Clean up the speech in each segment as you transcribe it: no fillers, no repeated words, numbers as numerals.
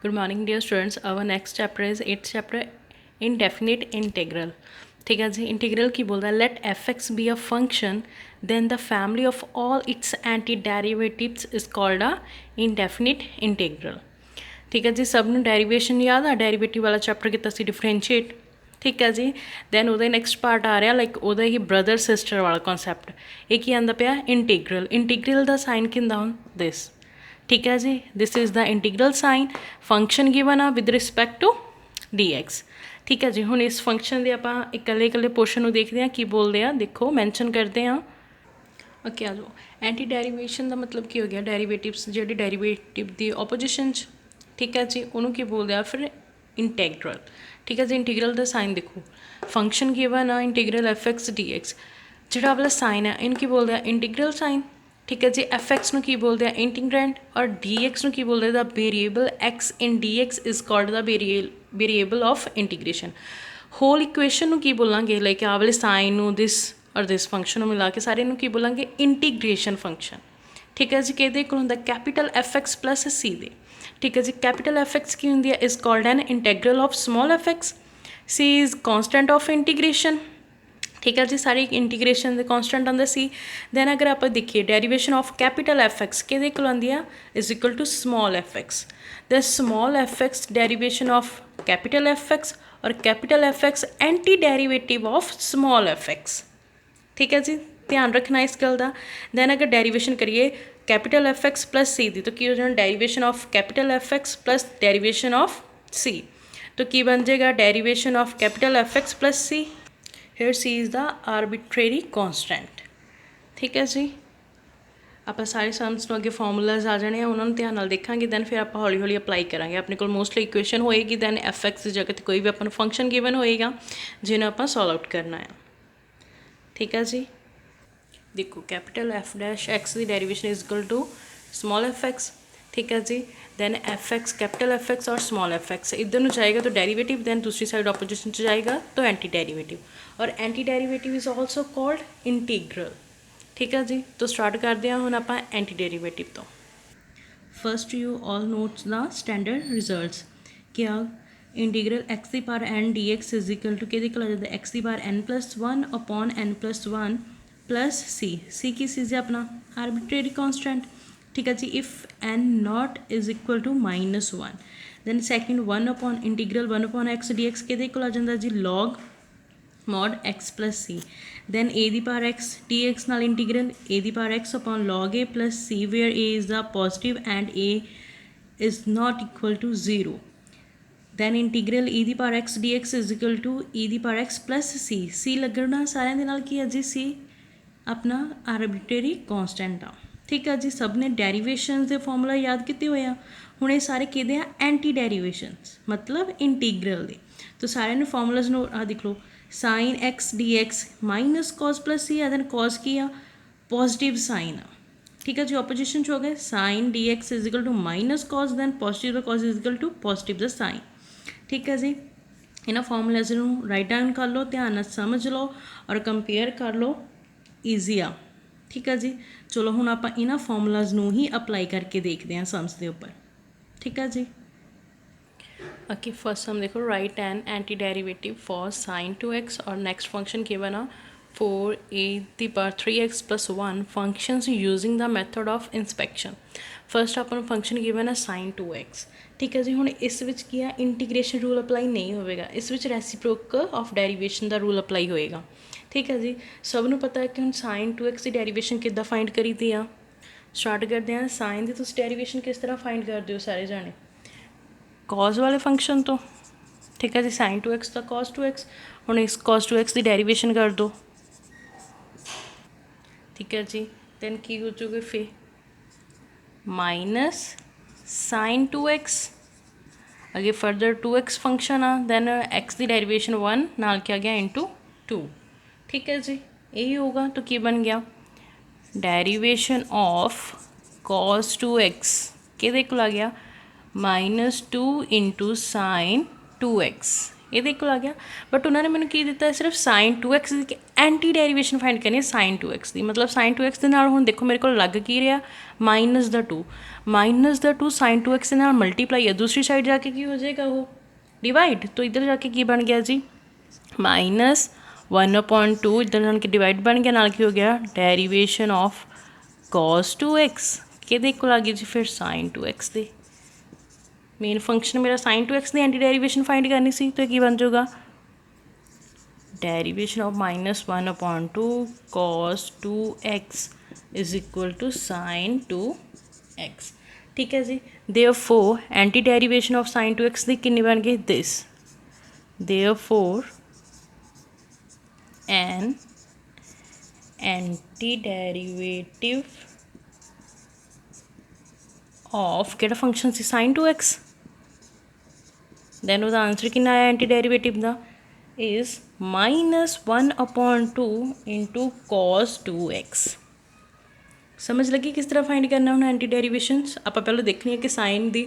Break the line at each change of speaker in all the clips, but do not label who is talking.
Good morning, dear students. Our next chapter is 8th chapter, indefinite integral. ठीक है जी, integral की बोलता है let f x be a function then the family of all its anti derivatives is called a indefinite integral. ठीक है जी, सब ਨੂੰ ਡੈਰੀਵੇਸ਼ਨ ਯਾਦ ਆ, ਡੈਰੀਵੇਟਿਵ ਵਾਲਾ ਚੈਪਟਰ ਕੀਤਾ ਸੀ ਡਿਫਰੈਂਸ਼ੀਏਟ। ਠੀਕ ਹੈ ਜੀ, ਦੈਨ ਉਹਦਾ ਨੈਕਸਟ ਪਾਰਟ ਆ ਰਿਹਾ ਲਾਈਕ ਉਹਦਾ ਹੀ ਬ੍ਰਦਰ ਸਿਸਟਰ ਵਾਲਾ ਕਨਸੈਪਟ। ਇਹ ਕੀ ਆਉਂਦਾ ਪਿਆ ਇੰਟੀਗਰਲ। ਇੰਟੀਗਰਲ ਦਾ ਸਾਈਨ ਕਿੰਦਾ ਹੁਣ ਦਿਸ। ठीक है जी, this is the integral sign function given आ with respect to d x. ठीक है जी, हुण इस फंक्शन के आप इकल्ले इकल्ले पोर्शन देखते हैं की बोलते हैं, देखो मैंशन करते हैं। ओके आ जाओ, एंटी डेरीवेशन का मतलब की हो गया डेरीवेटिव्स जी डेरीवेटिव की ओपोजिशन च। ठीक है जी, उन्होंने की बोलते हैं फिर इंटैग्रल। ठीक है जी, इंटीग्रल का साइन देखो फंक्शन गिवन आ integral f x d x, जोड़ा वाला साइन है इनकी बोलते हैं इंटीग्रल साइन। ठीक है जी, एफ एक्स ਨੂੰ ਕੀ बोलते हैं इंटीग्रैंड और डी एक्स ਨੂੰ ਕੀ बोलते हैं the variable x in d x is called the variable of integration. Whole equation ਨੂੰ ਕੀ बोलांगे लाइक आ वाले साइन ਨੂੰ दिस और दिस फंक्शन ਨੂੰ मिला के सारे ਨੂੰ ਕੀ बोलांगे इंटीग्रेशन फंक्शन। ठीक है जी, किहदे कोल हुंदा capital f x plus c दे। ठीक है जी, कैपिटल एफ एक्स की हुंदी है is called an integral of small f x. C is constant of integration. ठीक है जी, सारी इंटीग्रेशन के कॉन्स्टेंट आंदा सी। दैन अगर आप देखिए derivation of capital f x किहदे कोल आंदी आ is equal to small f x. The small f x derivation of capital f x और capital f x anti derivative of small f x. ठीक है जी, ध्यान रखना इस गल का। दैन अगर डेरीवेशन करिए capital f x plus c दी तो की हो जाना derivation of capital f x plus derivation of c, तो की बन जाएगा derivation of capital f x plus c. Here c is the arbitrary constant. ठीक है जी, आप सारे सम्स अगे फॉर्मूलाज आ जाने उन्होंने ध्यान नाल देखांगे। दैन फिर आप हौली हौली अप्लाई करांगे। अपने को मोस्टली इक्वेशन होएगी, दैन एफ एक्स की जगह कोई भी अपन फंक्शन गिवन होएगा जिन्हें आप सॉल्व आउट करना है। ठीक है जी, देखो कैपिटल एफ डैश एक्स की derivation is equal to small f x. ठीक है जी, then f x capital f x और स्मॉल एफ एक्स इधर में जाएगा तो डेरिवेटिव, दैन दूसरी साइड ऑपोजिशन जाएगा तो एंटी डेरिवेटिव, और anti derivative is also called integral. ठीक है जी, तो स्टार्ट करते हैं हम आप एंटी डेरिवेटिव तो। First you all notes the standard results. क्या इंटीग्रल एक्स की power n d x is equal to कि एक्स की power n plus one upon n plus one plus c की चीज़ है अपना आर्बिट्रेरी कॉन्स्टेंट। ठीक है जी, if n not is equal to minus one then second one upon integral one upon x d x कि आ जाता जी log mod x plus c. Then a दी पावर एक्स डी एक्स नाल integral a दी power x upon log a plus c where a is the positive and a is not equal to zero. Then integral e दी power x d x is equal to e दी power x plus c लगना सारे दे नाल की है जी सी अपना arbitrary constant आ। ठीक है जी, सब ने डेरीवेशन के फॉर्मूला याद किए हुए हैं। हुण ये सारे किहदे आ एंटी डेरीवेशनस मतलब इंटीग्रल दे। तो सारे फॉर्मूलाज आ देख लो sine x d x minus cos plus c है, दैन कॉस की आ पॉजिटिव साइन आ। ठीक है जी, ऑपोजिशन हो गए sine d x is equal to minus cos, then positive the cos is equal to positive the sine. ठीक है जी, इन्होंने formulas write down कर लो, ध्यान समझ लो और कंपेयर कर लो, ईजी आ। ठीक है जी, चलो हुण आप इन्हां फॉर्मूलाज नूं ही अप्लाई करके देखते हैं सम्स के उपर। ठीक है जी, ओके फर्स्ट सम देखो write an anti derivative for sine two x और नेक्स्ट फंक्शन गिवन आ फोर ए दी power three x plus one functions using the method of inspection. First अपन फंक्शन गिवन है साइन टू एक्स। ठीक है जी, हुण इस विच की है इंटीग्रेशन रूल अप्लाई नहीं होगा, इस विच रेसिप्रोकल ऑफ डेरीवेशन का रूल अप्लाई होएगा। ठीक है जी, सबनों पता है कि हम साइन टू एक्स की डेरीवेशन किद्दां फाइंड करी दी आ। स्टार्ट करते हैं साइन की तुसीं डेरीवेशन किस तरह फाइंड करते हो सारे जाने कॉज वाले फंक्शन तो। ठीक है जी, साइन टू एक्स का कॉस टू एक्स, हुण इस कॉस टू एक्स की डेरीवेशन कर दो। ठीक है जी, दैन की हो जाऊगी फिर माइनस साइन टू एक्स अगे फर्दर टू एक्स फंक्शन आ, दैन एक्स की डेरीवेशन वन नाल क्या गया इंटू टू। ठीक है जी, यही होगा तो की बन गया derivation of cos two x के आ गया minus two into sine two x. ਇਹਦੇ ਇਕੁਅਲ ਆ ਗਿਆ। ਬਟ ਉਹਨਾਂ ਨੇ ਮੈਨੂੰ ਕੀ ਦਿੱਤਾ ਸਿਰਫ ਸਾइन 2x ਦੀ ਐਂਟੀ ਡੈਰੀਵੇਸ਼ਨ ਫਾਈਂਡ ਕਰਨੀ ਹੈ ਸਾइन 2x ਦੀ। ਮਤਲਬ साइन 2x ਦੇ ਨਾਲ ਹੁਣ ਦੇਖੋ ਮੇਰੇ ਕੋਲ ਲੱਗ ਕੀ ਰਿਹਾ ਮਾਈਨਸ ਦਾ 2 साइन 2x ਦੇ ਨਾਲ ਮਲਟੀਪਲਾਈ ਹੈ। ਦੂਸਰੀ ਸਾਈਡ ਜਾ ਕੇ ਕੀ ਹੋ ਜਾਏਗਾ ਉਹ डिवाइड। तो इधर जाके की बन गया जी -1/2 इधर जाके डिवाइड बन गया नाल की हो गया डेरीवेशन ऑफ cos 2x कि इक्वल आ गई जी फिर sin 2x दे। मेन फंक्शन मेरा sin 2x की एंटी डेरीवेशन फाइंड करनी सी तो की बन जाऊगा derivation of -1/2 cos 2x is equal to sin 2x। ठीक है जी। Therefore anti derivation of sin 2x दी कितनी बन गई this. Therefore an anti derivative of केड़ा फंक्शन सी sin 2x दैन उसका आंसर कितना आया एंटी डेरीवेटिव का इज -1/2 इंटू cos 2x। समझ लगी किस तरह फाइंड करना होना एंटी डेरीवेशनस। आप पहले देखनी है कि साइन की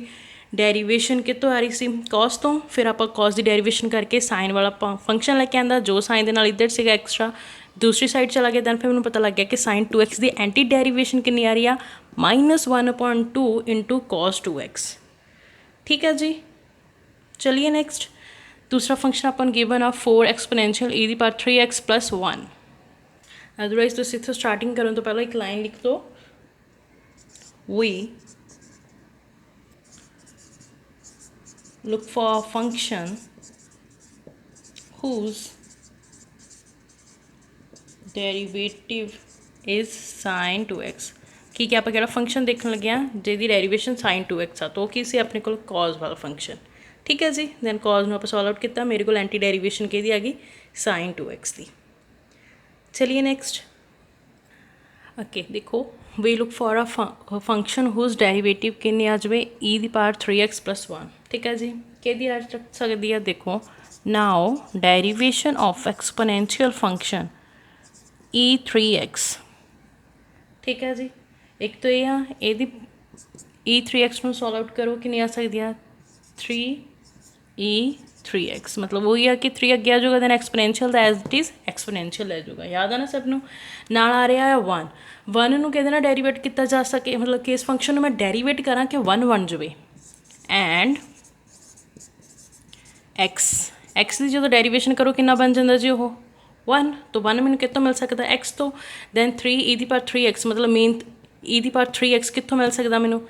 डेरीवेशन कितों आ रही सी कॉस तो, फिर आप कॉस की डेरीवेशन करके साइन वाला फंक्शन लैके आंदा जो साइन के नाल इधर से एक्स्ट्रा दूसरी साइड चला गया। दैन फिर मैंने पता लग गया कि sin 2x की एंटी डेरीवेशन कितनी आ रही है -1/2 इंटू cos 2x। ठीक है जी। चलिए नेक्स्ट दूसरा फंक्शन अपन गिवन आ 4 एक्सपोनेंशियल e दी पावर 3x + 1। अदरवाइज तो इतों स्टार्टिंग करो तो पहले एक लाइन लिख दो we look for a function whose derivative is sin 2x। ठीक है, आप केड़ा फंक्शन देखने लगे हैं जिहदी डेरीवेशन sin 2x आ, तो की सी अपने को cos वाला फंक्शन। ठीक है जी। दैन cos में आप सॉल्व आउट किया, मेरे को एंटी डेरीवेशन कि आ गई sin 2x की। चलिए नेक्स्ट ओके देखो we look for a function whose derivative कितनी आ जाए e दी पावर 3x + 1। ठीक है जी। कि आ सकती है देखो now derivation of exponential function e3x। ठीक है जी। एक तो यह e3x में सॉल्व आउट करो कि नहीं आ सकती है 3e3x मतलब वही है कि 3 अगे आ जाऊगा दैन एक्सपोनेंशियल का एज इट इज़ एक्सपोनेंशियल रह जाऊगा। याद है ना सब नूं नाल आ रहा है 1 नूं किहदे नाल डेरीवेट किया जा सके मतलब कि इस फंक्शन में मैं डेरीवेट करा कि 1 बन जाए एंड एक्स की जो डेरीवेशन करो कितना बन जाता जी वो 1। तो 1 मैंने कितों मिल सकता एक्स तो। दैन 3 e दी पावर 3x मतलब मेन e दी पावर 3x कितों मिल सकता मैनू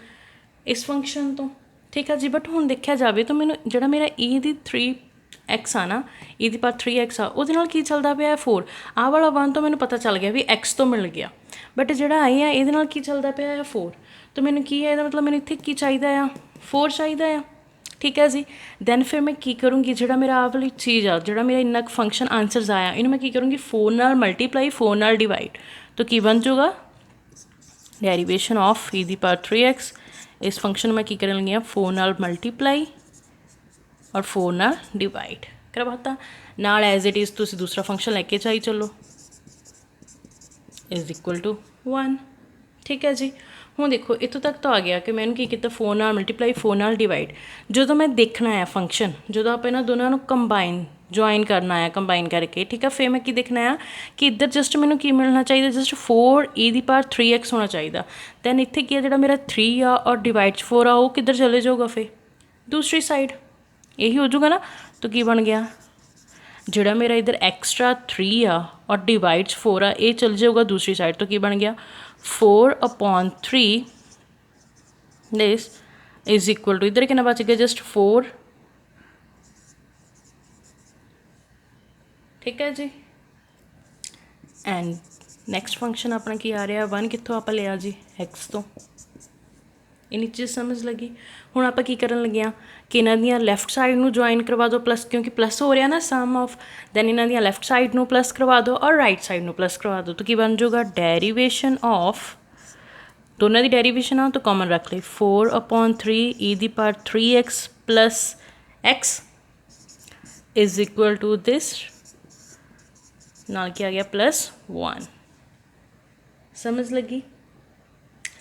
इस फंक्शन तो। ठीक है जी। बट हुण देखा जाए तो मैनू जिहड़ा मेरा e दी 3x आ ना e दी पावर 3x आ उहदे नाल की चलदा पिया 4 आ वाला 1 तो मैनू पता चल गया भी x तो मिल गया। बट जिहड़ा आई है इहदे नाल की चलदा पिया 4 तो मैनू की है मतलब मैनू इत्थे की चाहिदा आ 4 चाहिदा आ। ठीक है जी। दैन फिर मैं की करूँगी जिहड़ा मेरा आ वाली चीज़ आ जिहड़ा मेरा इन्ना फंक्शन आंसरस आया इन्हूं मैं की करूँगी 4 नाल मल्टीप्लाई 4 नाल डिवाइड तो की बन जाऊगा डेरीवेशन ऑफ e दी पावर 3x। इस फंक्शन में की कर लगी 4 नाल मल्टीप्लाई और 4 नाल डिवाइड करवाता नाल एज इट इज़ तुसीं दूसरा फंक्शन लैके चाहिए चलो इज इक्वल टू 1। ठीक है जी। हूँ देखो इतों तक तो आ गया कि मैंने की किया 4 नाल मल्टीप्लाई 4 नाल डिवाइड। जो मैं देखना है फंक्शन जो आप इन्होंने दोनों कंबाइन ज्वाइन करना है कंबाइन करके। ठीक है। फिर मैं की देखना है कि इधर जस्ट मैंने की मिलना चाहिए जस्ट 4 e दी पावर 3x होना चाहिए। दैन इत्थे की जो मेरा 3 आ और डिवाइड 4 आ वो किधर चले जाऊगा फिर दूसरी साइड यही हो जाऊगा ना। तो की बन गया जोड़ा मेरा इधर एक्स्ट्रा 3 आ और डिवाइड्स 4 आ ये चल जाऊगा दूसरी साइड। तो की बन गया 4/3 दिस इज इक्वल टू इधर कितना बच गया जस्ट 4। ठीक है जी। एंड नैक्सट फंक्शन अपना की आ रहा 1 कितों आप लिया जी x तो इन्नी चीज़ समझ लगी। हुण आप की करन लगे हाँ कि इन्हां दियां लैफ्ट साइड नूं ज्वाइन करवा दो प्लस क्योंकि प्लस हो रहा ना सम ऑफ दैन इन्हां दियां लैफ्ट साइड नूं प्लस करवा दो और राइट साइड नूं प्लस करवा दो। तो की बन जाऊगा डेरीवेशन ऑफ दोनों की डेरीवेशन आ तो कॉमन रख ली 4/3 e दी power 3x plus x is equal to this नाल क्या आ गया +1। समझ लगी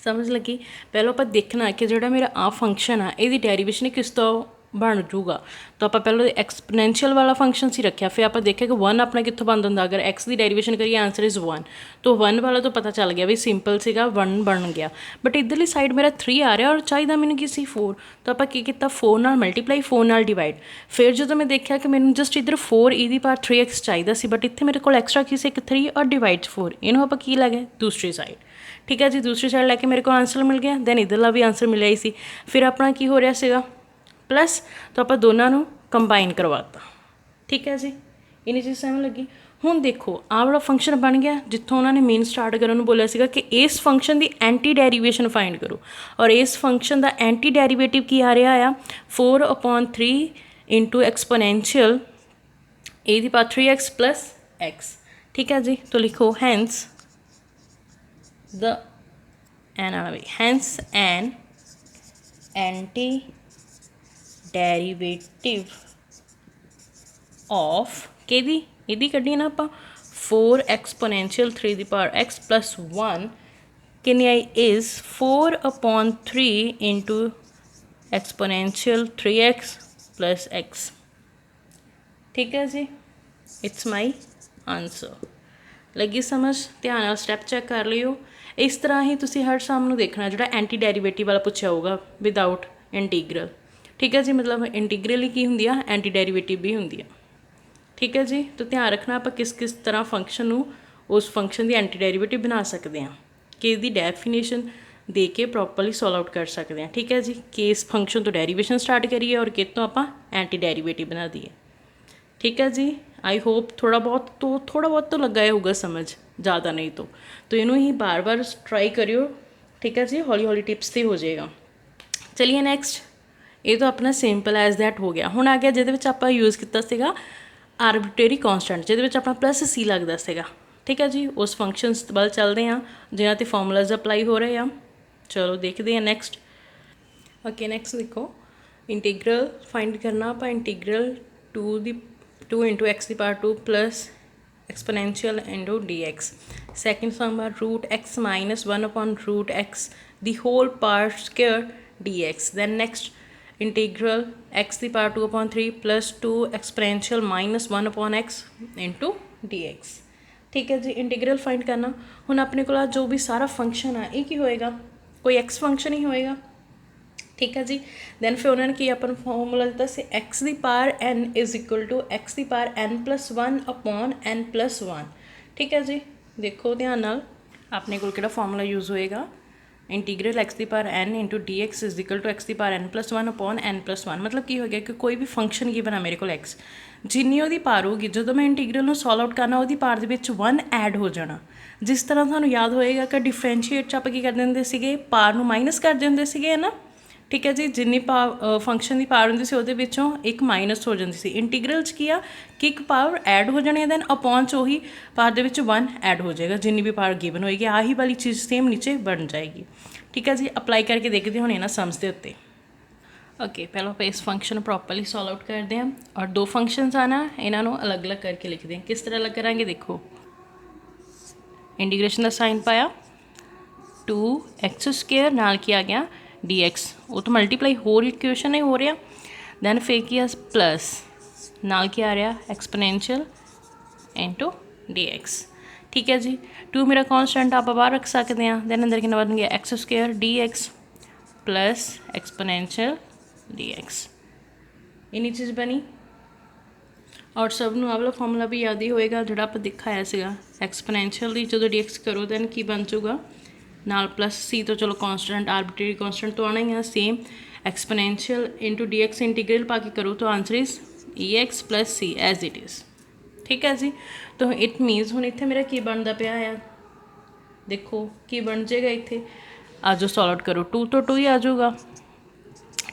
समझ लगी। पहले आप देखना कि जोड़ा मेरा आ फंक्शन आ ये डेरीवेशन किस तो बन जूगा। तो आप पहले एक्सपोनेंशियल वाला फंक्शन ही रखा, फिर आप देखिए कि 1 अपना कितों बन होंगे, अगर एक्स की डेरीवेशन करिए आंसर इज़ 1, तो 1 वाला तो पता चल गया भी सिंपल सीगा 1 बन गया। बट इधरली साइड मेरा 3 आ रहा और चाहिए मैंने की सी 4, तो आप की किया 4 नाल मल्टीप्लाई 4 नाल डिवाइड। फिर जो मैं देखा कि मैंने जस्ट इधर 4 ई पावर 3x चाहिए सी, बट इतने मेरे को एक्सट्रा की सी एक 3 और डिवाइड 4, इनू आप की लै गए दूसरी साइड। ठीक है जी, दूसरी साइड लैके मेरे को आंसर मिल गया, दैन इधरला भी आंसर मिलिया ही सी। फिर अपना की हो रहा सीगा प्लस, तो आप दोनों कंबाइन करवाता। ठीक है जी, इन्नी चीज़ समझ लगी। हुण देखो आ वाला फंक्शन बन गया जितों उन्होंने मेन स्टार्ट करने बोलिया सीगा कि इस फंक्शन की एंटी डेरीवेशन फाइंड करो, और इस फंक्शन का एंटी डेरीवेटिव की आ रहा आ 4/3 इंटू एक्सपोनेंशियल ए दी पावर 3x प्लस एक्स। ठीक है जी, तो लिखो hence the hence an anti derivative of केदी इहदी कड्डी ना आप 4 एक्सपोनेंशियल 3 दी पावर x प्लस 1 कितनी आई is 4/3 into exponential 3x plus x। ठीक है जी, इट्स माई आंसर। लगी समझ? ध्यान नाल स्टैप चैक कर लियो। इस तरह ही तुसी हर साम नूं देखना जो एंटी डेरीवेटिव वाला पूछा होगा विदाउट इंटीग्रल। ठीक है जी, मतलब इंटीग्रल ही की होंदी आ, एंटी डेरीवेटिव भी होंदी आ। ठीक है जी, तो ध्यान रखना आप किस किस तरह फंक्शन नूं उस फंक्शन की एंटी डेरीवेटिव बना सकते हैं, कि इसकी डेफिनेशन दे के प्रॉपरली सॉल्व आउट कर सकते हैं। ठीक है जी, कि इस फंक्शन तो डेरीवेशन स्टार्ट करिए और कित तो आप एंटी डेरीवेटिव बना दिए। ठीक है जी, आई होप थोड़ा बहुत तो लगा होगा समझ, ज़्यादा नहीं तो इनू ही बार बार ट्राई करियो। ठीक है जी, हौली हौली टिप्स से हो जाएगा। चलिए नेक्स्ट, ये तो अपना सिंपल एज दैट हो गया। हुण आ गया जिहदे आप यूज़ किया सीगा आरबिटरी कॉन्सटेंट, जिहदे अपना प्लस सी लगता सीगा। ठीक है जी, उस फंक्शनस वाल चलते हैं जिन्हां ते फॉर्मूलाज अप्लाई हो रहे हैं। चलो देखते हैं नेक्स्ट। ओके नेक्स्ट देखो, इंटीग्रल फाइंड करना आप इंटीग्रल 2 इंटू एक्स दी power 2 plus exponential into d x. Second sum root x minus 1 upon root x दी whole power square d x. Then next integral x दी power 2/3 plus 2 exponential minus 1 upon x into d x. ठीक है जी, integral find करना। हुण अपने को जो भी सारा फंक्शन है ये होएगा, कोई एक्स फंक्शन ही होएगा। ठीक है जी, दैन फिर उन्होंने की अपन फॉर्मूला दिता से एक्स दी power n is equal to x दी power n plus 1 upon n plus 1। ठीक है जी, देखो ध्यान नाल अपने को किहड़ा फॉर्मूला यूज़ होएगा, इंटीग्रल एक्स दी power n into d x is equal to x दी power n plus 1 upon n plus 1। मतलब की हो गया कि कोई भी फंक्शन गिवन है मेरे को एक्स, जिन्नी वो पार होगी जो मैं इंटीग्रल सॉल्व आउट करना वो पार दे विच 1 ऐड हो जाना। जिस तरह सानू याद होएगा कि डिफरेंशिएट आप की करते होंगे सीगे, पार नू माइनस करते होंगे सीगे, है ना। ठीक है जी, जिन्नी फंक्शन की पावर होंगी सी उहदे विचों एक माइनस हो जाती सी। इंटीग्रल च की आ कि एक पावर ऐड हो जानी है, दैन अपॉन च उही पावर दे विच 1 ऐड हो जाएगा, जिन्नी भी पावर गिवन होएगी आही वाली चीज़ सेम नीचे बन जाएगी। ठीक है जी, अप्लाई करके देखते होने ना सम्स दे उत्ते। ओके, पहले आप इस फंक्शन प्रॉपरली सॉल्व आउट करते हैं और दो फंक्शनस आना इन्हों अलग अलग करके लिखते हैं। किस तरह अलग करांगे देखो, इंटीग्रेशन का साइन पाया 2x² नाल की आ गया dx, वो तो मल्टीप्लाई होर इक्वेशन ही हो रहा। दैन फिर किया प्लस नाल की आ रहा एक्सपोनेंशियल इंटू dx। ठीक है जी, 2 मेरा कॉन्स्टेंट आप बाहर रख सकते हैं। दैन अंदर कितना बन गया x² dx plus exponential dx। इन्नी चीज़ बनी और सब नूं वाला फॉर्मूला भी याद ही होएगा जो आप दिखाया सीगा एक्सपोनेंशियल दी जो dx करो दैन की बन जूगा नाल प्लस सी, तो चलो कॉन्स्टेंट आर्बिट्रेरी कॉन्स्टेंट तो आना ही है same. Exponential into d x integral पा के करो तो answer is e x plus c as it is. ठीक है जी, तो इट मीनस हुण इत्थे मेरा की बनता पिया है, देखो की बन जाएगा इत्थे आ जो सॉल्व आउट करो 2 तो 2 ही आ जाऊगा।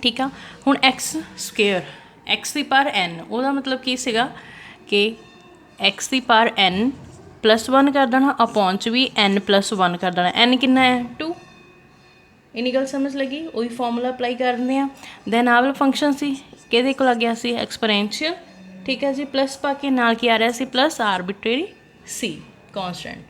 ठीक है, हुण x² एक्स दी पावर n ਉਹਦਾ मतलब की सीगा कि एक्स दी पावर n प्लस 1 कर देना अपॉन च भी n प्लस 1 कर देना। n कितना है 2, इन्नी गल समझ लगी। वही फॉर्मूला अप्लाई करते हैं। दैन आ वाला फंक्शन सी कि को लग गया सी एक्सपोनेंशियल। ठीक है जी, प्लस पा के नाल की आ रहा सी प्लस आर्बिट्रेरी सी कॉन्स्टेंट।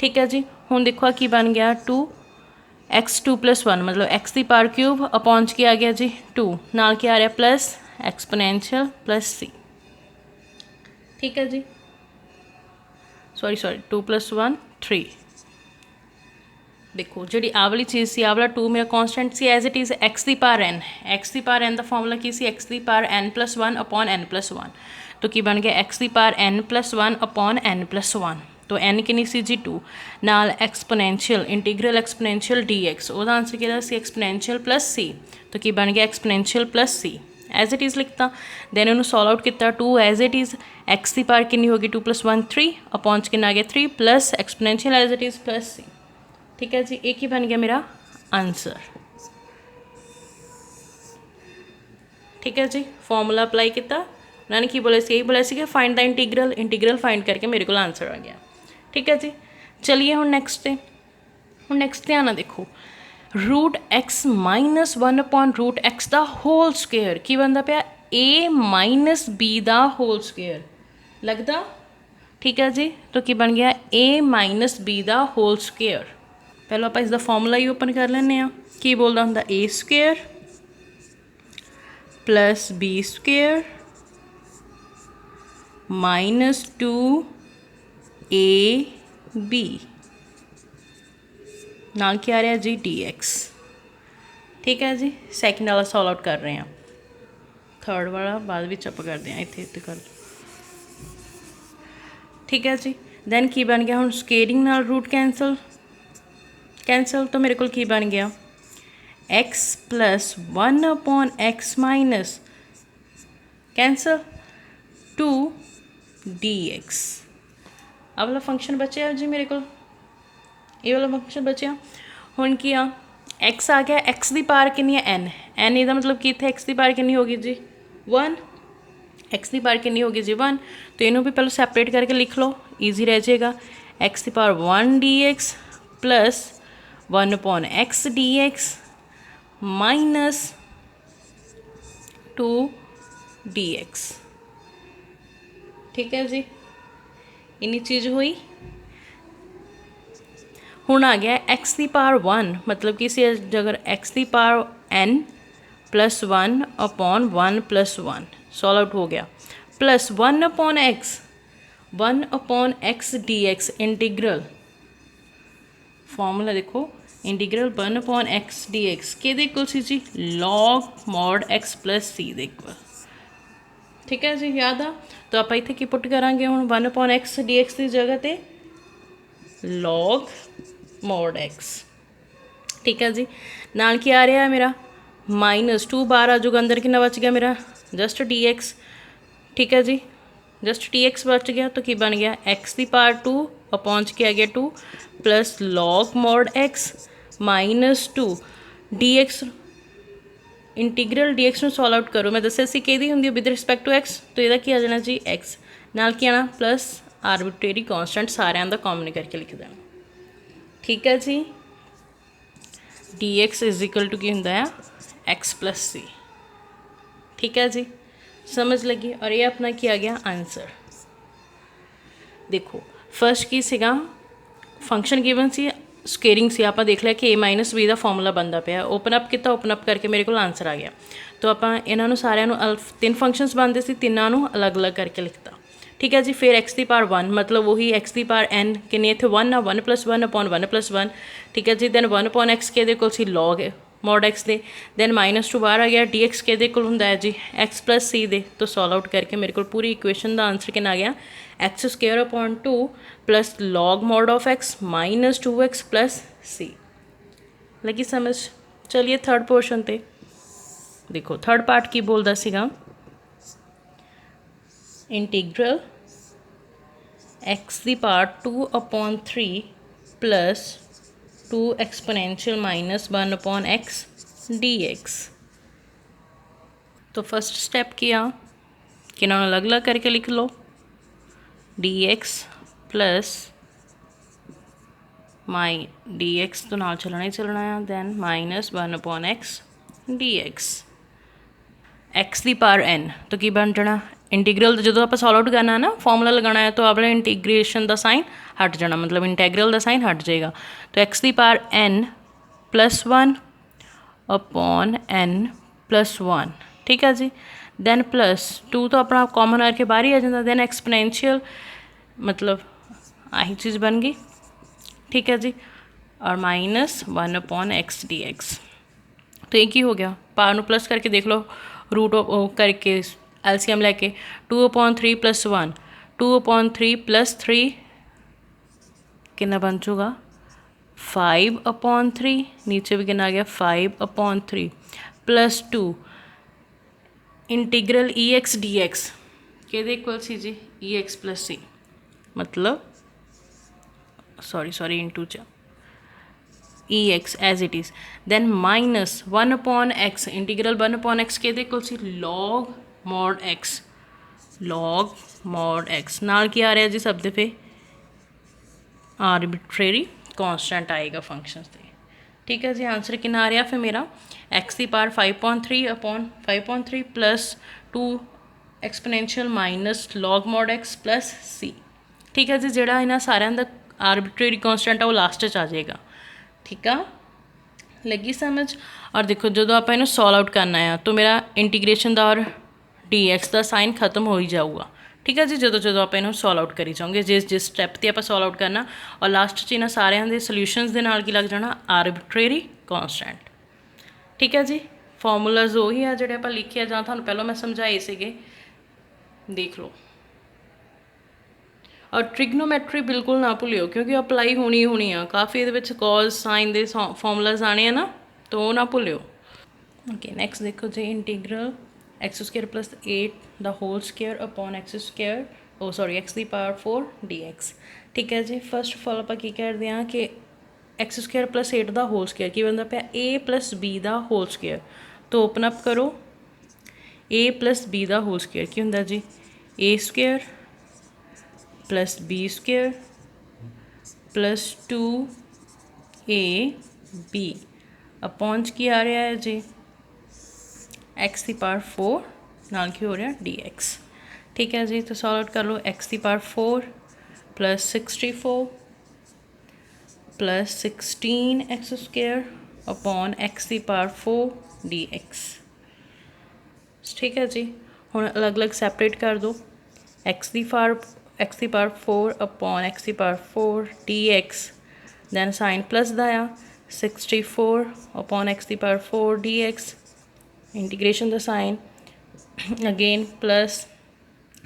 ठीक है जी, हुण देखो की बन गया 2x2 प्लस 1 मतलब x the power cube upon च की आ गया जी 2 नाल की आ रहा प्लस एक्सपोनेंशियल प्लस सी। ठीक है जी, सॉरी 2 + 1 3। देखो जी आ वाली चीज़ सी, आ वाला 2 मेरा constant c as it is x दी पावर एन। एक्स दी पावर एन का फॉर्मूला की सी एक्स दी पावर n+1 अपॉन n+1। तो की बन गया एक्स दी पावर n+1 अपॉन n+1। तो n कितनी सी जी 2 नाल एक्सपोनेंशियल इंटीग्रल एक्सपोनेंशियल dx, ਉਹਦਾ आंसर किहड़ा सी एक्सपोनेंशियल प्लस सी। तो की बन गया exponential plus c as it is लिखता। दैन उन्होंने सॉल्व आउट किया 2 एज इट इज़ एक्स दी पावर कितनी होगी 2 + 1 3 अपॉन कितना आ गया 3 plus exponential as it is plus c. ठीक है जी, एक ही बन गया मेरा आंसर। ठीक है जी, फॉर्मूला अप्लाई किया उन्होंने की बोले यही बोला कि find the integral, integral find करके मेरे को आंसर आ गया। ठीक है जी, चलिए हम नैक्सट पे, हम नैक्सट ध्यान ना देखो √x - 1 अपॉन √x का होल स्केयर की बनता पाया a - b का होल स्केयर लगता। ठीक है जी, तो की बन गया a - b का होल स्केयर। पहले आप इसका फॉर्मूला ही ओपन कर लें। की बोलता होंगे a² प्लस b² -2ab नाल क्या आ रहा जी dx। ठीक है जी, सैकेंड वाला सॉल्व आउट कर रहे हैं, थर्ड वाला बाद में आप करते हैं इतने इतने कर। ठीक है जी, दैन की बन गया हम स्केयरिंग नाल रूट कैंसल तो मेरे को की बन गया x + 1 अपॉन x माइनस कैंसल 2 dx। अब वाला फंक्शन बचा जी मेरे को, ये वाला फंक्शन बचा हुण की आ x आ गया, x की पावर कितनी है n, n ਇਹਦਾ मतलब कि इतने x की पावर कितनी होगी जी 1, x की पावर कितनी होगी जी 1। तो इन्हों भी पहले सैपरेट करके लिख लो, ईजी रह जाएगा। x की पावर 1 dx प्लस 1 अपॉन x dx माइनस 2 dx। ठीक है जी, इन्नी चीज़ हुई। हुण आ गया x की पावर 1 मतलब कि इसे अगर x की power n + 1 upon 1 + 1 solve out हो गया प्लस 1 अपॉन x dx इंटीग्रल फॉर्मूला देखो इंटीग्रल 1 अपॉन x dx के इक्वल सी जी log mod x plus c दे इक्वल। ठीक है जी, याद आ। तो आप इतने की पुट करांगे हुण 1 अपॉन x dx की जगह ते log mod x। ठीक है जी, नाल की आ रहा है मेरा -2 बार आ जाऊगा, अंदर कितना बच गया मेरा जस्ट dx। ठीक है जी, जस्ट dx बच गया तो की बन गया x की पावर 2 अपॉन के आ गया 2 plus log mod x -2 dx। Integral dx में सॉल्व आउट करो, मैं दसिया सी कि होंगी विद रिस्पैक्ट टू x, तो यदा की आ जाना जी x नाल की आना प्लस आर्बिट्रेरी कॉन्स्टेंट सारिਆਂ ਦਾ कॉमन करके लिख देना। ठीक है जी, dx = की होंदा है x + c। ठीक है जी, समझ लगी। और ये अपना क्या आ गया आंसर। देखो फर्स्ट की सीगा फंक्शन गिवन सी स्केयरिंग सी, आप देख लिया कि a - b का फॉर्मूला बनता पाया, ओपन अप किया, ओपन अप करके मेरे को आंसर आ गया। तो आप इन्हों सारे 3 फंक्शनस बनते थे, तीनों अलग अलग करके लिखता। ठीक है जी, फिर x की पावर 1 मतलब वही x की पावर n कितनी इतने 1 आ 1 + 1 अपॉन 1 + 1। ठीक है जी, दैन 1 अपॉन x के कोल सी log mod x दे, दैन -2 बाहर आ गया dx के कोल हुंदा है जी x + c दे। तो सॉल्व आउट करके मेरे को पूरी इक्वेशन का आंसर कितना आ गया x² upon 2 plus log mod of x -2x plus c। लगी समझ। चलिए थर्ड पोर्शन पे देखो, थर्ड पार्ट की बोलता सीगा इंटीग्रल x की पावर 2 अपॉन 3 प्लस 2 एक्सपोनेंशियल -1 अपॉन x dx। तो फर्स्ट स्टेप किया कि इन्होंने अलग अलग करके लिख लो dx प्लस dx तो नाल चलना ही चलना है, दैन -1 अपॉन x dx x की पावर n। तो की बन जाना इंटीग्रल जो आप सॉल्व आउट करना है ना फॉर्मूला लगाना है, तो अपने इंटीग्रेशन का साइन हट जाना, मतलब इंटैग्रल का साइन हट जाएगा। तो x की पावर n + 1 अपॉन n + 1। ठीक है जी, दैन प्लस 2 तो अपना कॉमन करके बाहर ही आ जाता, दैन एक्सपोनेंशियल मतलब आही चीज़ बन गई, ठीक है जी, और -1/x dx। तो एक ही हो गया, पावर ਨੂੰ प्लस करके देख लो, रूट करके एलसीएम लैके 2/3 + 1 2/3 + 3 कितना बन चुका 5/3, नीचे भी कितना आ गया 5/3 + 2 इंटीग्रल EX dx के इक्वल सी जी EX + C, मतलब सॉरी इंटू च EX as it is, then -1/x integral 1/x के इक्वल सी log mod x नाल की आ रहा जी सब दे पे आर्बिट्रेरी कॉन्स्टेंट आएगा फंक्शंस से, ठीक है जी। आंसर कितना आ रहा फिर मेरा x की power 5/3 plus 2 exponential minus log mod x plus c, ठीक है जी। ਜਿਹੜਾ ਇਹਨਾਂ ਸਾਰਿਆਂ ਦਾ आर्बिट्रेरी कॉन्स्टेंट है वो लास्ट आ जाएगा, ठीक है, लगी समझ। और देखो जो आप इन्हें सॉल्व आउट करना है तो मेरा इंटीग्रेशन का और dx का साइन खत्म हो ही जाऊगा, ठीक है जी। जो आप इन्हें सॉल्व आउट करी जाओगे जिस स्टैप से आप सॉल्व आउट करना, और लास्ट इन्होंने सारिਆਂ ਦੇ सोल्यूशनस ਦੇ ਨਾਲ ਕੀ ਲੱਗ ਜਾਣਾ आर्बिट्रेरी कॉन्स्टेंट, ठीक है जी। फॉर्मूलाज ਉਹੀ ਆ ਜਿਹੜੇ ਆਪਾਂ ਲਿਖਿਆ ਜਾਂ ਤੁਹਾਨੂੰ ਪਹਿਲਾਂ ਮੈਂ ਸਮਝਾਏ ਸੀਗੇ, देख लो। और ट्रिग्नोमैट्री बिल्कुल ना भुलियो क्योंकि अपलाई होनी आ काफ़ी ये कॉज साइन के फॉर्मूलाज आने हैं ना, तो वो ना भुलियो। ओके नेक्स्ट देखो जी, integral x² + 8 the whole square upon x² power 4 dx, ठीक है जी। फर्स्ट ऑफ ऑल आप की करते हैं कि x² + 8 द होल स्क्वायर की बनता पाया a + b the whole square, so open up करो a + b the whole square की होंगे जी a² + b² + 2ab अपॉन की आ रहा है जी x की पावर 4 नाल की हो रहा dx, ठीक है जी। तो सॉल्व आउट कर लो x की पावर 4 + 64 + 16x² अपॉन x की पावर 4 dx, ठीक है जी। हुण अलग अलग सैपरेट कर दो, x की पावर 4 अपॉन x की power 4 dx, then sine plus दा 64 अपॉन x की power 4 dx, integration the sine again plus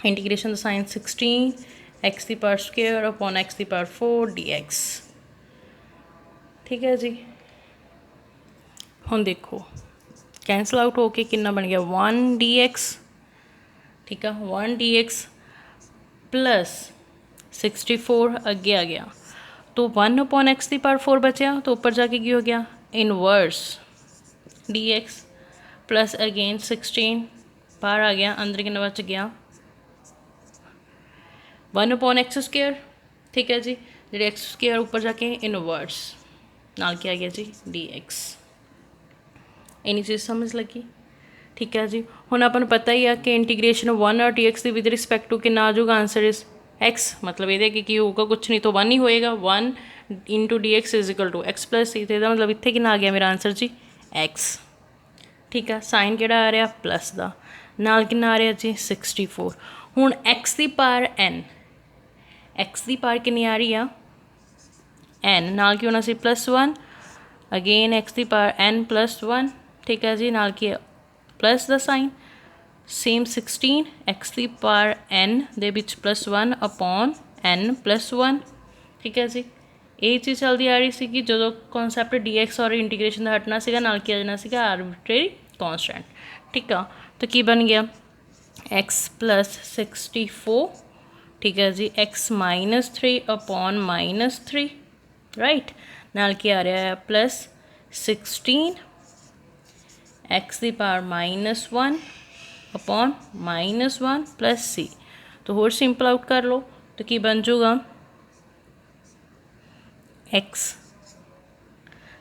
integration the sine 16 x की पावर स्क्वायर अपॉन x की पावर 4 dx, ठीक है जी। हुण देखो कैंसल आउट होके कितना बन गया 1 dx, ठीक है 1 dx प्लस 64 अगे आ गया, तो 1/x की पावर 4 बचा, तो ऊपर जाके की हो गया इनवर्स dx प्लस अगेन 16 बाहर आ गया, अंदर कितना बच गया 1/x², ठीक है जी। जो x² ऊपर जाके इनवर्स नाल क्या आ गया जी dx, इन्नी चीज़ समझ लगी, ठीक है जी। हुण अपन पता ही है कि इंटीग्रेशन 1 और dx की विद रिस्पैक्ट टू कितना आ जाऊगा आंसर इज x, मतलब ये कि होगा कुछ नहीं तो 1 ही होएगा, 1 × dx = x + c, तो यदा मतलब इत्थे कितना आ गया मेरा आंसर जी x, ठीक है। साइन किहड़ा आ रहा प्लस का, नाल कितना आ रहा जी 64। हुण x की पावर n, x की पावर कितनी आ रही है n, नाल की होना सी +1 अगेन x की पावर n + 1, ठीक है जी, नाल की plus the sign same 16 x की पावर n दे विच +1 अपॉन n + 1, ठीक है जी। ये चीज़ चलती आ रही सी कि जो कॉन्सैप्ट dx और इंटीग्रेशन का हटना सीगा नाल किया जाना सीगा आर्बिट्रेरी कॉन्स्टेंट, ठीक है। तो की बन गया x + 64, ठीक है जी, x -3 अपॉन -3, राइट, नाल की आ रहा है +16 x की पावर -1 अपॉन -1 प्लस c, तो होर सिंपल आउट कर लो तो की बन जाऊगा x,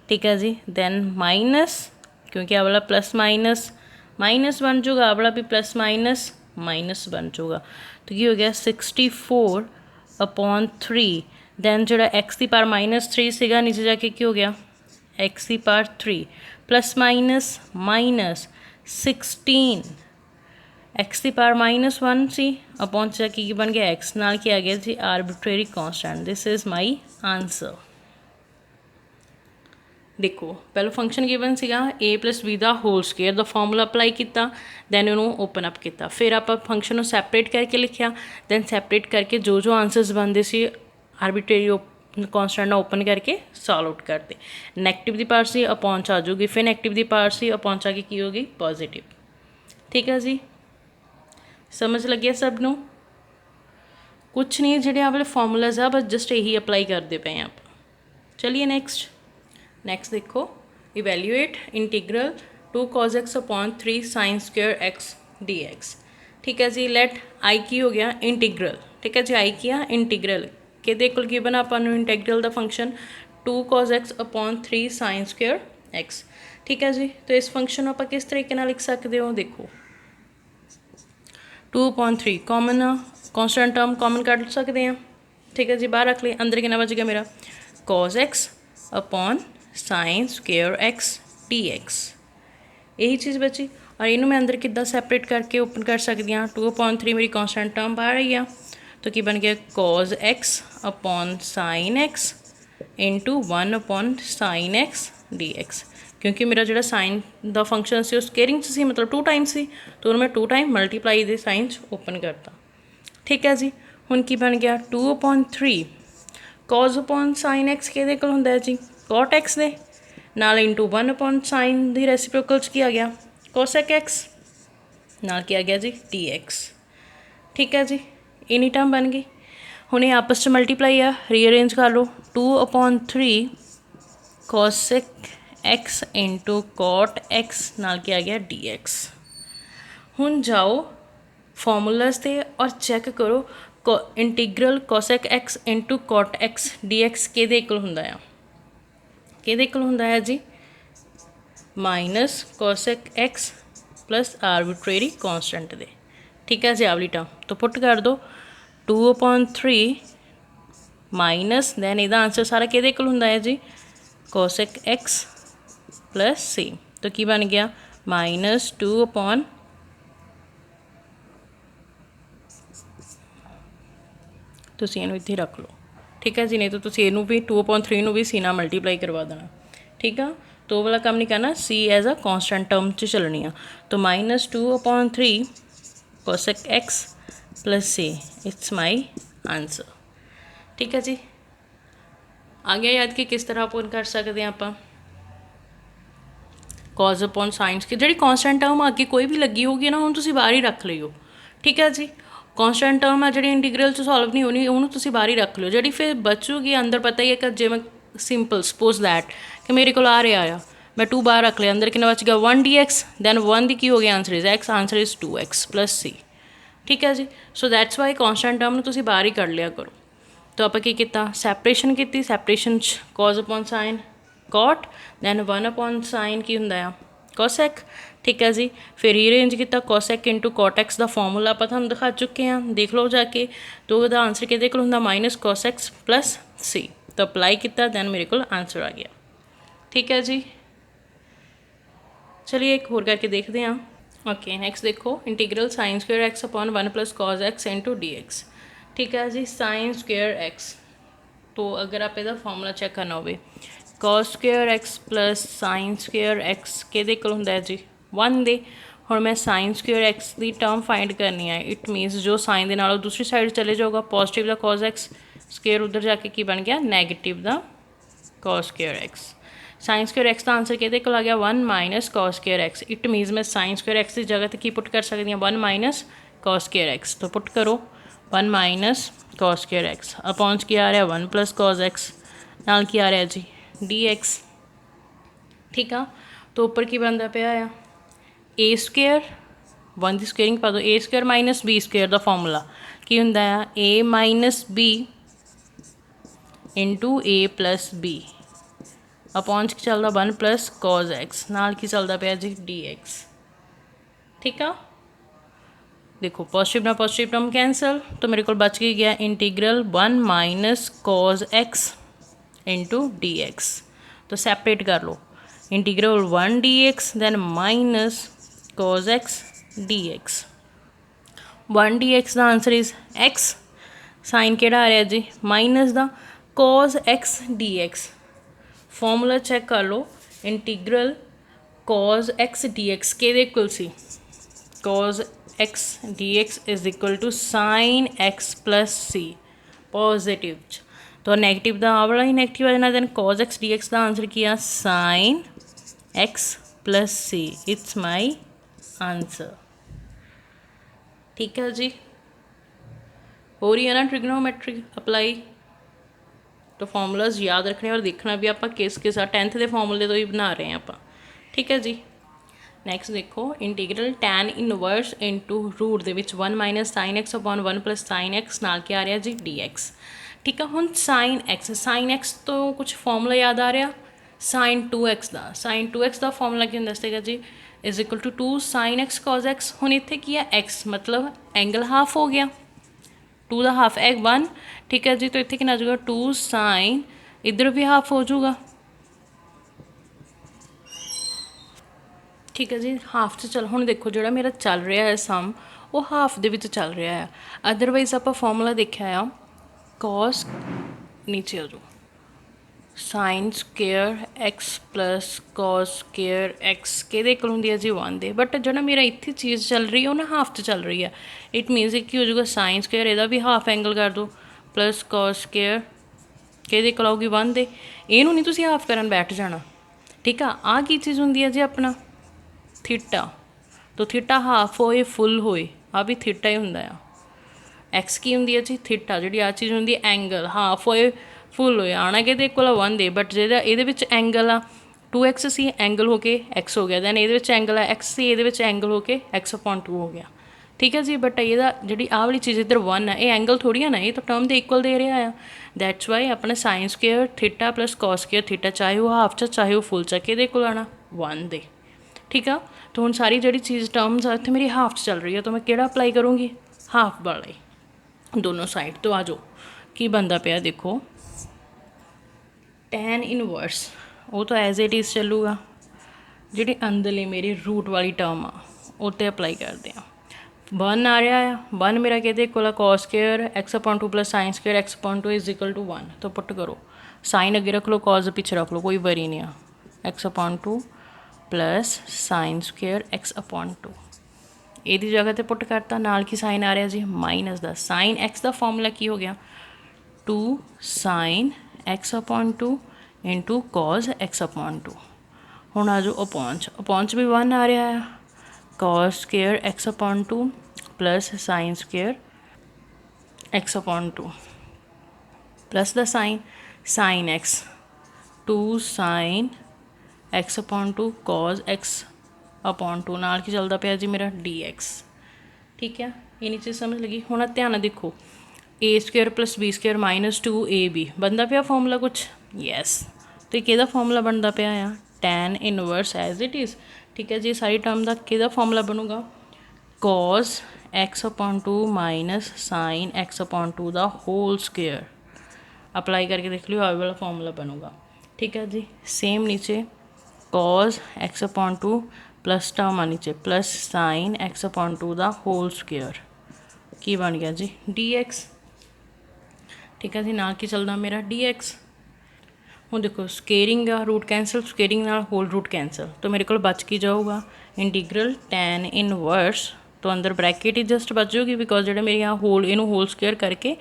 ठीक है जी, दैन माइनस क्योंकि आ वाला प्लस माइनस बन जाऊगा, आ वाला भी प्लस माइनस बन जाऊगा, तो ये हो गया 64/3, दैन जो x की पावर -3 सीगा नीचे जाके की हो गया x की पावर 3 +- -16 एक्स की पावर -1 सी अपॉन च की बन गया एक्स नाल की आ गया जी arbitrary constant. This is my answer. देखो पहले फंक्शन गिवन सीगा a+b ਦਾ ਹੋਲ ਸਕੁਏਅਰ ਦਾ ਫਾਰਮੂਲਾ ਅਪਲਾਈ ਕੀਤਾ, ਦੈਨ ਉਹਨੂੰ ਓਪਨ ਅਪ ਕੀਤਾ, ਫਿਰ ਆਪਾਂ ਫੰਕਸ਼ਨ ਨੂੰ ਸੈਪਰੇਟ ਕਰਕੇ ਲਿਖਿਆ, ਦੈਨ ਸੈਪਰੇਟ ਕਰਕੇ ਜੋ ਜੋ ਆਂਸਰਸ ਬਣਦੇ ਸੀ ਆਰਬਿਟਰੀ ਕੌਂਸਟੈਂਟ ਨਾਲ ਓਪਨ ਕਰਕੇ ਸੋਲਵ ਆਊਟ ਕਰਤੇ। ਨੈਗੇਟਿਵ ਦੀ ਪਾਵਰ ਸੀ ਅਪੌਨ 'ਚ ਆ ਜਾਊਗੀ, ਫਿਰ ਨੈਗੇਟਿਵ ਦੀ ਪਾਵਰ ਸੀ ਅਪੌਨ 'ਚ ਆ ਕੇ ਕੀ ਹੋਗੀ ਪੋਜ਼ੀਟਿਵ। ਠੀਕ ਹੈ ਜੀ, ਸਮਝ ਲੱਗਿਆ ਸਭ ਨੂੰ? ਕੁਛ ਨਹੀਂ, ਜਿਹੜੇ ਆਹ ਵਾਲੇ ਫਾਰਮੂਲਾਜ਼ ਆ ਬਸ ਜਸਟ ਇਹੀ ਅਪਲਾਈ ਕਰਦੇ ਪਏ ਆਪਾਂ। ਚਲਿਏ ਨੈਕਸਟ देखो evaluate integral 2 cos x upon 3 sin square x dx। ठीक है जी, लेट आई की हो गया इंटीग्रल। ठीक है जी, आई किया इंटीग्रल कि गिवन अपन इंटीग्रल का function 2 cos x upon 3 sin square x। ठीक है जी, तो इस फंक्शन आप किस तरीके लिख सकते हो? देखो 2/3 common constant term common cut सकते हैं। ठीक है जी, बाहर रख लिया, अंदर कितना बच गया मेरा cos x upon sine square x d x, यही चीज़ बची। और इनू मैं अंदर कितना सैपरेट करके ओपन कर सकती हाँ। 2/3 मेरी कॉन्स्टेंट टर्म बाहर आई आ, तो की बन गया cos x upon sine x into 1 sign x d x, क्योंकि मेरा जो साइन का फंक्शन से स्केयरिंग से मतलब 2 टाइम्स सी, तो मैं 2 टाइम मल्टीप्लाई दे साइन ओपन करता। ठीक है जी, हुण की बन गया 2/3 cos अपॉन साइन एक्स कि होंगे जी cot x दे नाल इंटू 1 साइन दी रेसिप्रोकल की आ गया cosec x नाल की आ गया जी dx। ठीक है जी, इन्नी टर्म बन गई। हुण ये आपस में मल्टीप्लाई आ, रीअरेंज कर लो 2/3 cosec x into cot x नाल की आ गया dx। हुण जाओ फॉर्मूलाज ते और चैक करो integral cosec x into cot x dx किहदे इक्वल हुंदा है? किहदे इक्वल हुंदा है जी? Minus cosec x plus arbitrary constant दे। ठीक है जी, आवली टर्म तो पुट कर दो 2/3 माइनस दैन इहदा आंसर सारा किहदे इक्वल हुंदा है जी cosec x प्लस c, तो की बन गया -2 तुसीं इहनूं इत्थे रख लो। ठीक है जी, नहीं तो तुसीं इहनूं भी 2/3 नूं भी सी नाल मल्टीप्लाई करवा देना। ठीक है, तो वाला काम नहीं करना, C as a constant term च चलनी आ, तो -2/3 cosec x plus C, it's my answer. ठीक है जी, आ गया याद कि किस तरह अपन कर सकते हैं आप cos अपॉन साइंस की जी कॉन्स्टेंट टर्म आगे कोई भी लगी होगी ना, हुण तुसीं बाहर ही रख लियो। ठीक है जी, कॉन्स्टेंट टर्म है जी इंटीग्रल च सॉल्व नहीं होनी, उन्होंने तुसीं बाहर ही रख लियो। जी फिर बचूगी अंदर पता ही है कि जिवें सिंपल सपोज दैट कि मेरे को आ रहा आ, मैं 2 बाहर रख लिया, अंदर कितना बच गया 1 dx, दैन 1 की हो गया answer is x, answer is 2x plus c. ठीक है जी, so that's why constant term तुसीं बाहर ही कर लिया करो। तो आप की सैपरेशन की, separation cos upon sine cot, then 1 sine की होंदा है cosec। ठीक है जी, फिर रीअरेंज किया cosec इंटू cot x का फॉर्मूला आप तुहानूं दिखा चुके हैं, देख लो जाके। तो वह आंसर किहदे कोल हुंदा -cos x प्लस सी, तो अप्लाई किया, दैन मेरे को आंसर आ गया। ठीक है जी, चलिए एक होर करके देखते हैं। ओके नेक्स्ट देखो integral sign square x upon 1 plus cos x into d x. ठीक है जी, साइन स्क्वेयर एक्स, तो अगर आप इसका फॉर्मूला चेक करना हो cos square x plus sine square x किहदे कोल हुंदा है जी 1 दे। हुण मैं साइन स्क्वेयर एक्स की टर्म फाइंड करनी है, इट मीनस जो साइन के नालों दूसरी साइड चले जाऊगा, पॉजिटिव का cos x स्क्वेयर उधर जाके की बन गया नैगेटिव का cos square x. Sign square x का आंसर किहदे कोल आ गया 1 minus cos square x, it मीनस मैं साइन स्क्वेयर एक्स की जगह तो की पुट कर सकती हूँ 1 माइनस cos स्क्वेयर एक्स, तो पुट करो 1 minus cos square x upon की आ रहा है 1 प्लस cos एक्स नाल की आ रहा है जी डी एक्स। ठीक है, तो ऊपर की बनता पाया आ ए स्क्वेयर 1 की स्क्वेयरिंग पा दो, ए स्क्वेयर माइनस बी स्क्वेयर का फॉर्मूला की होंदा है ए माइनस बी इंटू ए प्लस बी अपॉन की चलता 1 प्लस cos एक्स नाल की चलता पाया जी डी एक्स। ठीक है, देखो पॉजिटिव ना पॉजिटिव टर्म कैंसल, तो मेरे को बच के गया integral 1 minus cos x into d x. तो सैपरेट कर लो integral 1 d x then minus cos x d x. 1 dx ਦਾ ਆਂਸਰ ਇਜ਼ x। ਸਾਈਨ ਕਿਹੜਾ ਆ ਰਿਹਾ ਜੀ ਮਾਈਨਸ ਦਾ cos x dx। Formula check ਕਰ ਲਓ, ਇੰਟੀਗਰਲ cos x dx ਕਿਹਦੇ ਇਕੁਅਲ ਸੀ, cos x dx is equal to sine x plus c positive च। तो नैगेटिव का आ वाला ही नैगेटिव आ जाना, दैन cos x dx का आंसर किया sine x plus c। It's my answer. ठीक है जी, हो रही है ना ट्रिग्नोमेट्री अप्लाई। तो फॉर्मूलाज याद रखने और देखना भी आप किस 10th के फॉर्मूले तो ही बना रहे हैं आप। ठीक है जी, नैक्सट देखो integral tan inverse into root दे विच 1 minus sine x upon 1 plus sine x नाल क्या आ रहा जी डी एक्स। ठीक है, हुण साइन एक्स तो कुछ फॉर्मूला याद आ रहा, साइन 2x का, साइन 2x का फॉर्मूला की दसेगा जी is equal to 2 sine x cos x. हुण इत्थे की है एक्स मतलब एंगल हाफ हो गया, 2 का हाफ है 1। ठीक है जी, तो इत्थे कितना आ जाएगा 2 साइन, इधर भी हाफ हो जाऊगा। ठीक है जी, हाफ च चल हुण देखो जो मेरा चल रहा है सम वो हाफ दे विच चल रहा है। अदरवाइज आप फॉर्मूला देखा आ कॉस नीचे हो जाओ sign square x plus cos square x कि होंगी है जी 1 दे, बट जो मेरा इतनी चीज़ चल रही है वो ना हाफ च चल रही है। इट मीनस एक हो जाएगा साइन स्केयर यदा भी हाफ एंगल कर दो प्लस कॉस स्केयर कि आऊगी 1 दे। इनू नहीं तुम हाफ करन बैठ जाना। ठीक है, आ की चीज़ होंगी है जी अपना थीटा। तो थीटा हाफ होए फुल होए आ भी थीटा ही होंदा आ। एक्स की होंगी है जी थीटा, जी आ चीज़ होंगी एंगल हाफ होए फुल होए आना कि इक्वल 1 दे, बट जो ये एंगल आ 2x सी एंगल होके x हो गया, दैन ये एंगल आ x सी ये एंगल होके x अपॉन 2 हो गया। ठीक है जी, बट ये जी आ वाली चीज़ इधर 1 है, ये एंगल थोड़ी है ना, ये तो टर्म दे इक्वल दे रहा है। दैट्स वाई अपना sine square theta plus cos square theta चाहे वो हाफ चाहे वो फुल चा कि इक्वल आना 1 दे। ठीक है, तो हूँ सारी जी चीज़ टर्म्स आ इतने मेरी हाफ चल रही है, तो मैं कि अप्लाई करूँगी हाफ वाला ही दोनों साइड। तो आ जाओ की बनता पाया देखो टैन इनवर्स वो तो एज इट इज़ चलूगा, जी अंदरली मेरी रूट वाली टर्म आ उत्ते अप्लाई करते हैं। 1 आ रहा है, 1 मेरा कहते equal cos square x upon 2 plus sine square x upon 2 is equal to 1। तो पुट करो साइन अगे रख लो कॉस पीछे रख लो, कोई वरी नहीं आ। X upon 2 plus sine square x upon 2 ये जगह पर पुट करता, नाल की साइन आ रहा जी माइनस का। साइन एक्स का फॉर्मूला की हो गया 2 sine x upon 2 into cos x upon 2। हुण आ जाओ अपॉन भी 1 आ रहा है, cos square x upon 2 plus sine square x upon 2 plus the sine x 2 sine x upon 2 cos x upon 2 नाल की चलता पाया जी मेरा डी एक्स। ठीक है, ये नीचे समझ लगी। हुण ध्यान देखो a square plus b square minus 2 a b बनता पाया फॉर्मूला कुछ यस। तो कि फॉर्मूला बनता पाया आ tan inverse as it is. ठीक है जी, सारी टर्म का कि फॉर्मूला बनूगा cos x upon 2 minus sine x upon 2 का होल स्केयर। अप्लाई करके देख लियो आगे वाला फॉर्मूला बनूगा। ठीक है जी, सेम नीचे cos x upon 2 plus term आ नीचे प्लस साइन एक्स अपॉन 2 का होल स्केयर की बन गया जी डी एक्स। ठीक है जी, ना की चलता मेरा डी एक्स। हूँ देखो स्केयरिंग आ रूट कैंसल, स्केयरिंग नाल होल रूट कैंसल, तो मेरे को बच की जाऊगा इंटीग्रल टैन इनवर्स। तो अंदर ब्रैकेट ही जस्ट बच जाऊगी बिकॉज जो मेरे यहाँ होल इनू होल स्केयर करके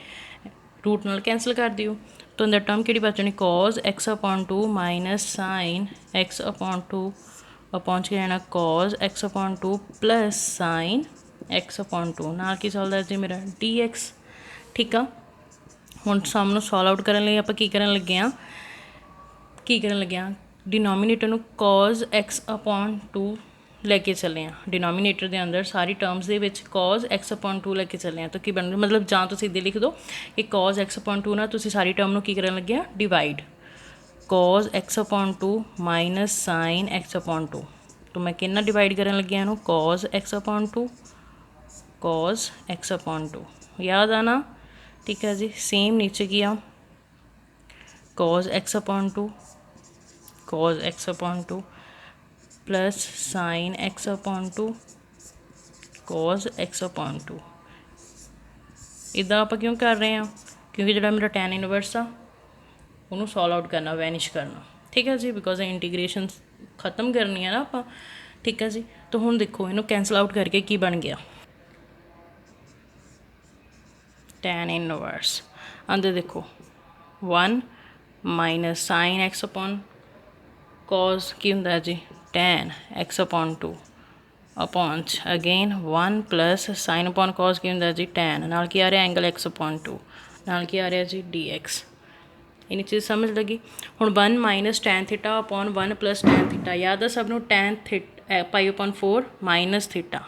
रूट नाल कैंसल कर दियो। तो अंदर टर्म कि बचनी cos x upon 2 minus sine x upon 2 upon के जाना cos x upon 2 plus sine x upon 2 नाल की चलता जी मेरा डी एक्स। ठीक है, हुण सम नूं सॉल्व आउट करने लिए आपां की करन लगे डिनोमीनेटर नूं कॉस एक्स अपॉन 2 लैके चले हैं। डिनोमीनेटर के अंदर सारी टर्म्स के विच कॉस एक्स अपॉन 2 लैके चले हैं। तो की बन मतलब जां तो सीधे लिख दो कि कॉस एक्स अपॉन 2 ना तुसीं सारी टर्म नूं की करन लगे divide cos x upon 2 minus sine x upon 2। तो मैं कितना डिवाइड करन लगी इहनूं cos x upon 2 cos x upon 2 याद आना। ठीक है जी, सेम नीचे किया cos x upon 2 cos x upon 2 plus sine x upon 2 cos x upon 2 इदा आप क्यों कर रहे हैं, क्योंकि जो मेरा tan इनवर्स आ उन्होंने सॉल्व आउट करना, वैनिश करना, ठीक है जी, बिकॉज इंटीग्रेशन खत्म करनी है ना आप, ठीक है जी। तो हुण देखो इनू कैंसल आउट करके की बन गया, tan इनवर्स अंदर देखो 1 minus sine x upon cos की हुंदा जी tan x upon 2 upon again 1 plus sine upon cos की हुंदा जी tan नाल की आ रहा एंगल x अपॉन 2 नाल की आ रहा जी dx। इन्नी चीज़ समझ लगी। हुण 1 minus tan theta upon 1 plus tan theta, याद है सब नूं tan pi upon 4 minus theta,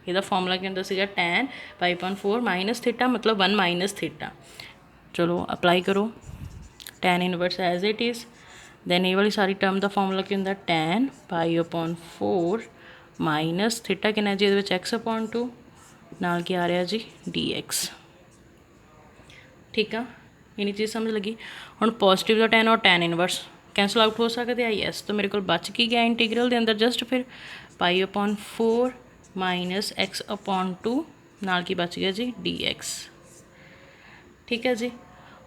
ਇਹਦਾ ਫਾਰਮੂਲਾ ਕੀ ਹੁੰਦਾ ਸੀਗਾ tan pi upon 4 minus theta मतलब 1 माइनस थीटा। चलो अप्लाई करो tan inverse as it is, then ये वाली सारी टर्म का फॉर्मूला की होंगे tan pi upon 4 minus theta कितना जी ये एक्स अपॉन 2 नाल की आ रहा जी dx, ठीक है। इन्नी चीज़ समझ लगी। हुण पॉजिटिव का tan और tan इनवर्स कैंसल आउट हो सकते हैं, यस। तो मेरे को बच की गया इंटीग्रल के अंदर जस्ट फिर पाई अपॉन 4 माइनस एक्स अपॉन 2 नाल की बच गया जी dx, ठीक है जी।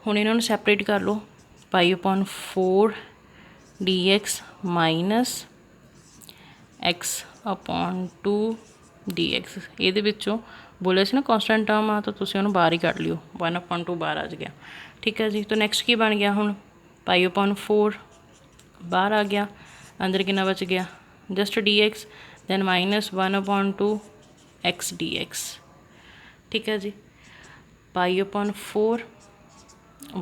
हुण इन्होंने सैपरेट कर लो, pi upon 4 dx minus x upon 2 dx, ये विचों बोले से ना कॉन्स्टेंट टर्म आ तो तुसीं उहनूं बाहर ही कढ़ लियो, 1 अपॉन 2 बाहर आ गया, ठीक है जी। तो नैक्सट की बन गया हुण पाई अपॉन 4 बाहर आ गया, अंदर कितना बच गया just dx, then minus 1 upon 2 x dx, ठीक है जी। पाई अपॉन 4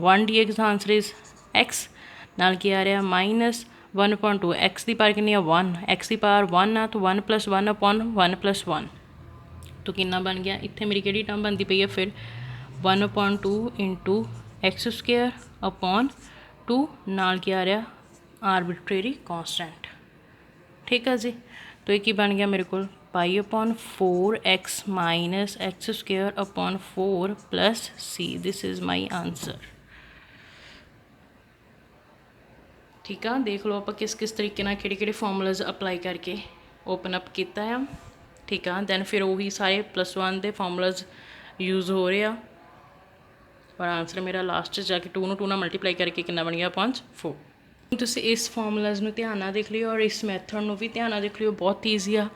1 dx का आंसर इज़ x, नाल की आ रहा माइनस 1 अपॉन 2 एक्स की पावर कितनी है 1, एक्स की पावर 1 आ तो 1 प्लस 1 अपॉन 1 प्लस 1 तो कितना बन गया, इत्थे मेरी किहड़ी टर्म बनती पई है फिर 1 upon 2 into x square upon 2 नाल की आ रहा आरबिट्रेरी कॉन्स्टेंट, ठीक है जी। तो ये बन गया मेरे को pi upon 4x minus x square upon 4 plus C, this is my answer, ठीक है। देख लो आप किस तरीके ना किहड़े फॉर्मूलाज अप्लाई करके ओपन अप किया है, ठीक है। दैन फिर वही सारे +1 के फॉर्मूलाज यूज़ हो रहे हैं, पर आंसर मेरा लास्ट जाके 2 ਨੂੰ 2 ਨਾਲ मल्टीप्लाई करके कितना बन गया 4। तुसीं इस फॉर्मूलाज में ध्यान नाल देख लियो और इस मैथड में भी ध्यान नाल देख लियो, बहुत ईजी आ।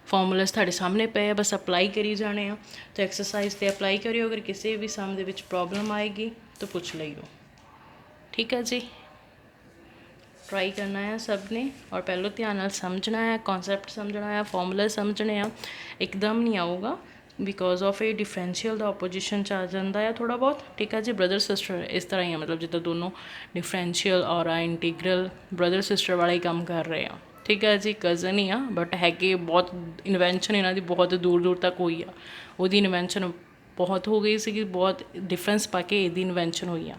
फॉर्मूलाज तुहाडे सामने पे बस अप्लाई करी जाने आ, तो एक्सरसाइज ते अप्लाई करियो। अगर किसी भी सम दे विच प्रॉब्लम आएगी तो पूछ लियो, ठीक है जी। ट्राई करना है सब ने और पहले ध्यान नाल समझना है, कॉन्सैप्ट समझना है, फॉर्मूला समझने हैं। एकदम नहीं आऊगा बिकॉज ऑफ ए डिफरेंशियल का ओपोजिशन च आ जाता है थोड़ा बहुत, ठीक है जी। ब्रदर सिस्टर इस तरह ही है, मतलब जिदा दोनों डिफरेंशियल और इंटीग्रल ब्रदर सिस्टर वाला ही काम कर रहे हैं, ठीक है जी। कज़न ही आ बट है कि बहुत इन्वेंशन इन्हों की बहुत दूर दूर तक हुई आ, वही इन्वेंशन बहुत हो गई सी, बहुत डिफरेंस पा के यदी इन्वेंशन हुई आ,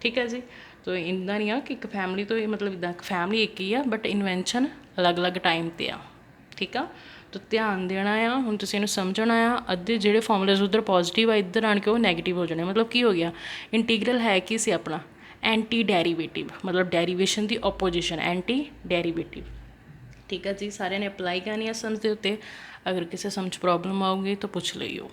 ठीक है जी। तो इदा नहीं आ कि एक फैमिली तो मतलब इदा फैमिली एक ही आ बट इन्वेंशन अलग अलग टाइम पर आ, ठीक है। तो ध्यान देना आ, हुण तुसीं इहनूं समझना आ। अद्धे जिहड़े फॉर्मूलेज उधर पॉजिटिव आ इधर आण के वो नैगेटिव हो जाने, मतलब की हो गया इंटीग्रल है कि सी अपना एंटी डेरीवेटिव, मतलब डेरीवेशन की ओपोजिशन एंटी डेरीवेटिव, ठीक है जी। सारे ने अप्लाई करनी है समझ के उत्ते। अगर किसी समझ प्रॉब्लम आऊगी तो पूछ लियो।